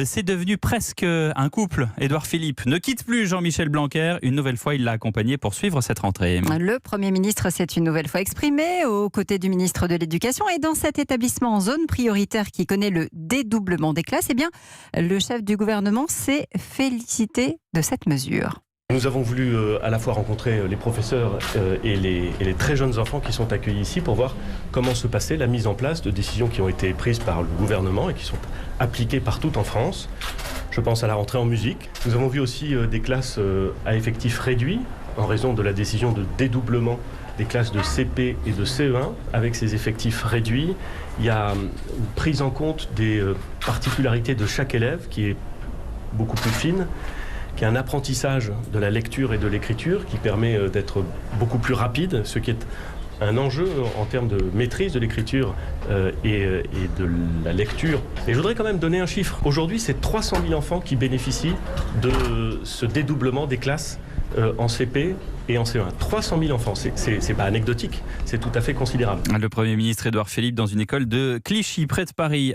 C'est devenu presque un couple. Édouard Philippe ne quitte plus Jean-Michel Blanquer. Une nouvelle fois, il l'a accompagné pour suivre cette rentrée. Le Premier ministre s'est une nouvelle fois exprimé aux côtés du ministre de l'Éducation. Et dans cet établissement en zone prioritaire qui connaît le dédoublement des classes, le chef du gouvernement s'est félicité de cette mesure. Nous avons voulu à la fois rencontrer les professeurs et les très jeunes enfants qui sont accueillis ici pour voir comment se passait la mise en place de décisions qui ont été prises par le gouvernement et qui sont appliquées partout en France. Je pense à la rentrée en musique. Nous avons vu aussi des classes à effectifs réduits en raison de la décision de dédoublement des classes de CP et de CE1 avec ces effectifs réduits. Il y a une prise en compte des particularités de chaque élève qui est beaucoup plus fine, qui est un apprentissage de la lecture et de l'écriture qui permet d'être beaucoup plus rapide, ce qui est un enjeu en termes de maîtrise de l'écriture et de la lecture. Et je voudrais quand même donner un chiffre. Aujourd'hui, c'est 300 000 enfants qui bénéficient de ce dédoublement des classes en CP et en CE1. 300 000 enfants, c'est pas anecdotique, c'est tout à fait considérable. Le Premier ministre Édouard Philippe dans une école de Clichy, près de Paris.